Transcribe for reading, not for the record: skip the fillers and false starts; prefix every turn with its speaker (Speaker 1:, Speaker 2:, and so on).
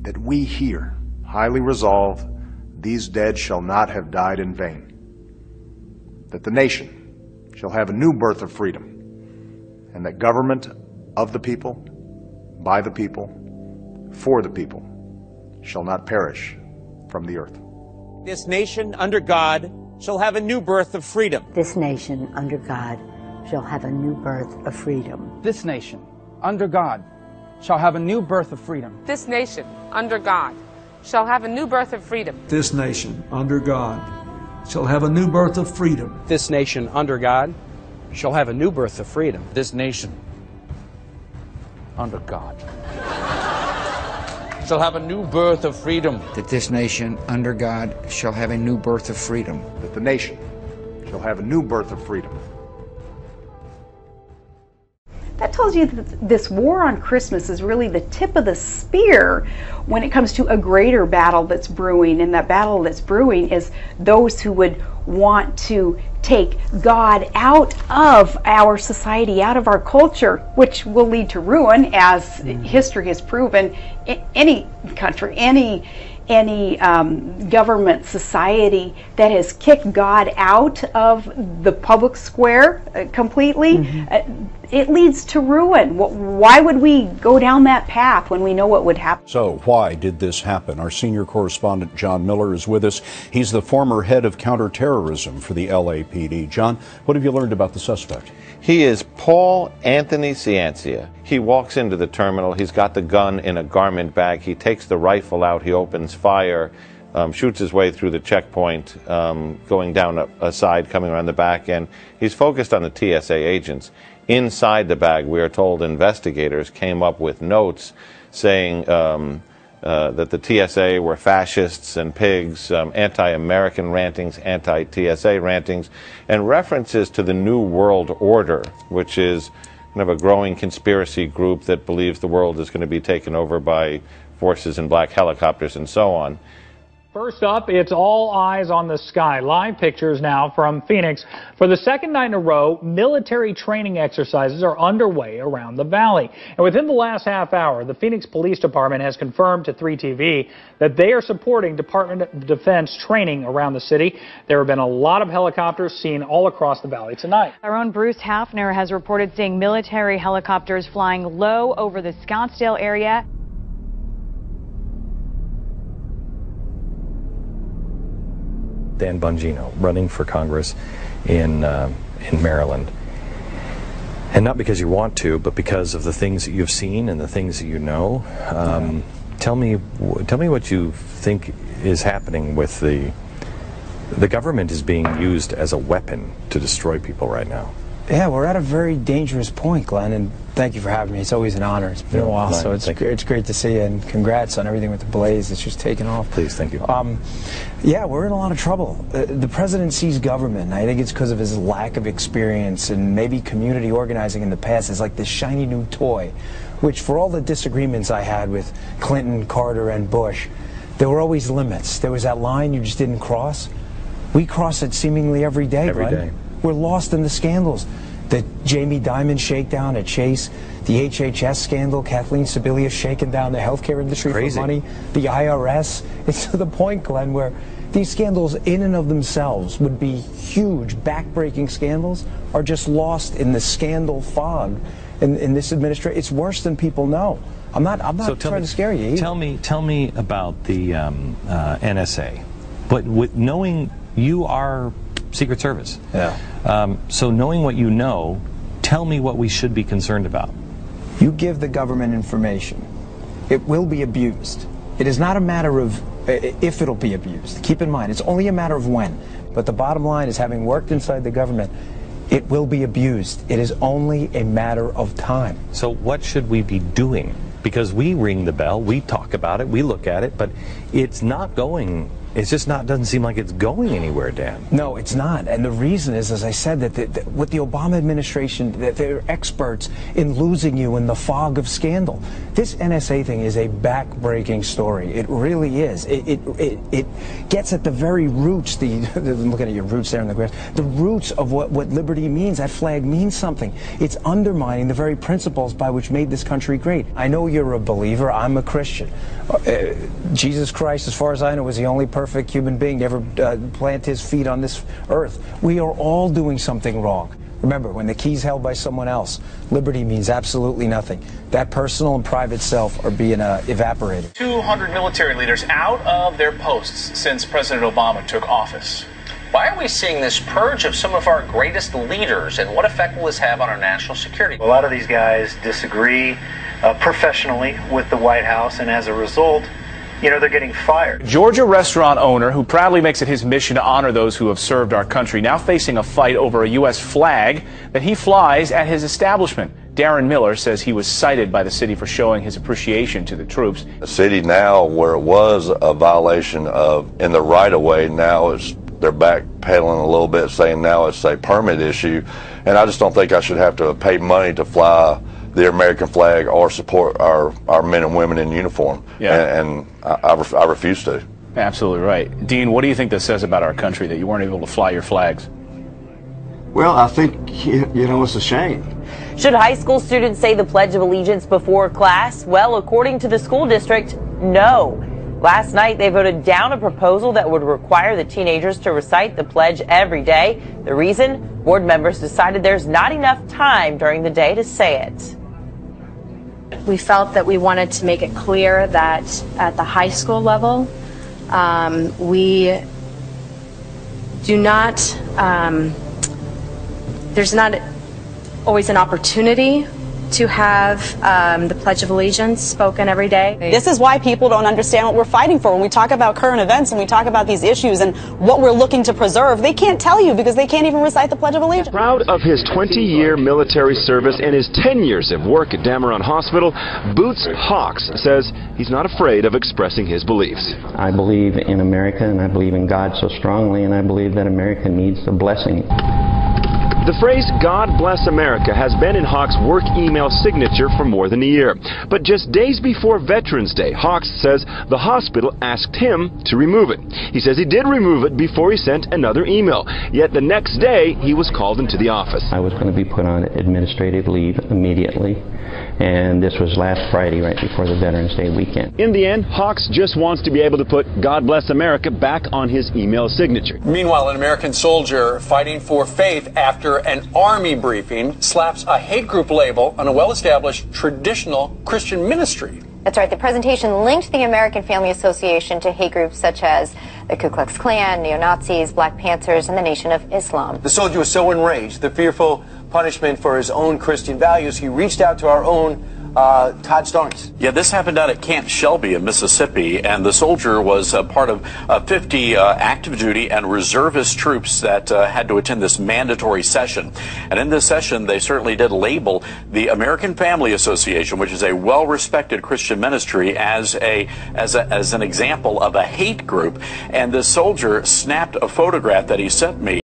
Speaker 1: that we here highly resolve these dead shall not have died in vain, that the nation shall have a new birth of freedom, and that government of the people, by the people, for the people, shall not perish from the earth.
Speaker 2: This nation under God shall have a new birth of freedom.
Speaker 3: This nation under God shall have a new birth of freedom.
Speaker 4: This nation under God shall have a new birth of freedom.
Speaker 5: This nation under God shall have a new birth of freedom.
Speaker 6: This nation under God shall have a new birth of freedom.
Speaker 7: This nation under God shall have a new birth of freedom.
Speaker 8: This nation under God shall have a new birth of freedom.
Speaker 9: That this nation under God shall have a new birth of freedom.
Speaker 1: That the nation shall have a new birth of freedom.
Speaker 10: That tells you that this war on Christmas is really the tip of the spear when it comes to a greater battle that's brewing. And that battle that's brewing is those who would want to take God out of our society, out of our culture, which will lead to ruin, as history has proven. Any country, any government, society that has kicked God out of the public square completely, it leads to ruin. Why would we go down that path when we know what would happen?
Speaker 11: So why did this happen? Our senior correspondent John Miller is with us. He's the former head of counterterrorism for the LAPD. John, what have you learned about the suspect?
Speaker 12: He is Paul Anthony Ciancia. He walks into the terminal. He's got the gun in a garment bag. He takes the rifle out. He opens fire, shoots his way through the checkpoint, going down a side, coming around the back, and he's focused on the TSA agents. Inside the bag, we are told investigators came up with notes saying that the TSA were fascists and pigs, anti-American rantings, anti-TSA rantings, and references to the New World Order, which is kind of a growing conspiracy group that believes the world is going to be taken over by forces in black helicopters and so on.
Speaker 13: First up, it's all eyes on the sky. Live pictures now from Phoenix. For the second night in a row, military training exercises are underway around the valley. And within the last half hour, the Phoenix Police Department has confirmed to 3TV that they are supporting Department of Defense training around the city. There have been a lot of helicopters seen all across the valley tonight.
Speaker 14: Our own Bruce Hafner has reported seeing military helicopters flying low over the Scottsdale area.
Speaker 15: Dan Bongino, running for Congress in Maryland. And not because you want to, but because of the things that you've seen and the things that you know. Tell me what you think is happening with the government is being used as a weapon to destroy people right now.
Speaker 16: Yeah, we're at a very dangerous point, Glenn, and thank you for having me. It's always an honor. It's been a while, so it's great to see you, and congrats on everything with the Blaze. It's just taken off.
Speaker 15: Please, thank you.
Speaker 16: Yeah, we're in a lot of trouble. The president sees government. I think it's because of his lack of experience and maybe community organizing in the past is like this shiny new toy, which for all the disagreements I had with Clinton, Carter, and Bush, there were always limits. There was that line you just didn't cross. We cross it seemingly every day,
Speaker 15: Every
Speaker 16: Glenn.
Speaker 15: day.
Speaker 16: We're lost in the scandals. The Jamie Dimon shakedown at Chase, the HHS scandal, Kathleen Sebelius shaking down the healthcare industry for money, the IRS. It's to the point, Glenn, where these scandals in and of themselves would be huge, backbreaking scandals, are just lost in the scandal fog in this administration. It's worse than people know. I'm not trying to scare you either.
Speaker 15: Tell me about the NSA. But with knowing you are Secret Service.
Speaker 16: Yeah.
Speaker 15: So knowing what you know, tell me what we should be concerned about.
Speaker 16: You give the government information, it will be abused. It is not a matter of if it'll be abused. Keep in mind, it's only a matter of when. But the bottom line is, having worked inside the government, it will be abused. It is only a matter of time.
Speaker 15: So what should we be doing? Because we ring the bell, we talk about it, we look at it, but it's not going. It's just not, doesn't seem like it's going anywhere, Dan.
Speaker 16: No, it's not. And the reason is, as I said, that with the Obama administration, that they're experts in losing you in the fog of scandal. This NSA thing is a back-breaking story. It really is. It gets at the very roots, I'm looking at your roots there in the grass, the roots of what liberty means. That flag means something. It's undermining the very principles by which made this country great. I know you're a believer. I'm a Christian. Jesus Christ, as far as I know, was the only perfect human being to ever plant his feet on this earth. We are all doing something wrong. Remember, when the key's held by someone else, liberty means absolutely nothing. That personal and private self are being evaporated.
Speaker 17: 200 military leaders out of their posts since President Obama took office. Why are we seeing this purge of some of our greatest leaders, and what effect will this have on our national security?
Speaker 18: A lot of these guys disagree professionally with the White House, and as a result, they're getting fired.
Speaker 17: Georgia restaurant owner who proudly makes it his mission to honor those who have served our country, now facing a fight over a U.S. flag that he flies at his establishment. Darren Miller says he was cited by the city for showing his appreciation to the troops.
Speaker 19: The city now, where it was a violation of in the right-of-way, now they're backpedaling a little bit, saying now it's a permit issue. And I just don't think I should have to pay money to fly the American flag or support our men and women in uniform. Yeah. And I refuse to.
Speaker 17: Absolutely right. Dean, what do you think this says about our country that you weren't able to fly your flags?
Speaker 20: Well, I think, it's a shame.
Speaker 21: Should high school students say the Pledge of Allegiance before class? Well, according to the school district, no. Last night, they voted down a proposal that would require the teenagers to recite the pledge every day. The reason? Board members decided there's not enough time during the day to say it.
Speaker 22: We felt that we wanted to make it clear that at the high school level, we do not, there's not always an opportunity to have the Pledge of Allegiance spoken every day.
Speaker 23: This is why people don't understand what we're fighting for. When we talk about current events and we talk about these issues and what we're looking to preserve, they can't tell you because they can't even recite the Pledge of Allegiance.
Speaker 24: Proud of his 20-year military service and his 10 years of work at Dameron Hospital, Boots Hawks says he's not afraid of expressing his beliefs.
Speaker 25: I believe in America, and I believe in God so strongly, and I believe that America needs the blessing.
Speaker 24: The phrase, "God bless America," has been in Hawks' work email signature for more than a year. But just days before Veterans Day, Hawks says the hospital asked him to remove it. He says he did remove it before he sent another email. Yet the next day, he was called into the office.
Speaker 25: I was going to be put on administrative leave immediately, and this was last Friday, right before the Veterans Day weekend.
Speaker 24: In the end, Hawks just wants to be able to put "God bless America" back on his email signature.
Speaker 26: Meanwhile, an American soldier fighting for faith after an army briefing slaps a hate group label on a well-established traditional Christian ministry.
Speaker 27: That's right. The presentation linked the American Family Association to hate groups such as the Ku Klux Klan, neo-Nazis, Black Panthers, and the Nation of Islam.
Speaker 28: The soldier was so enraged, the fearful punishment for his own Christian values, he reached out to our own Todd Starnes.
Speaker 29: Yeah, this happened out at Camp Shelby in Mississippi, and the soldier was part of 50 active duty and reservist troops that had to attend this mandatory session. And in this session, they certainly did label the American Family Association, which is a well-respected Christian ministry, as an example of a hate group. And this soldier snapped a photograph that he sent me.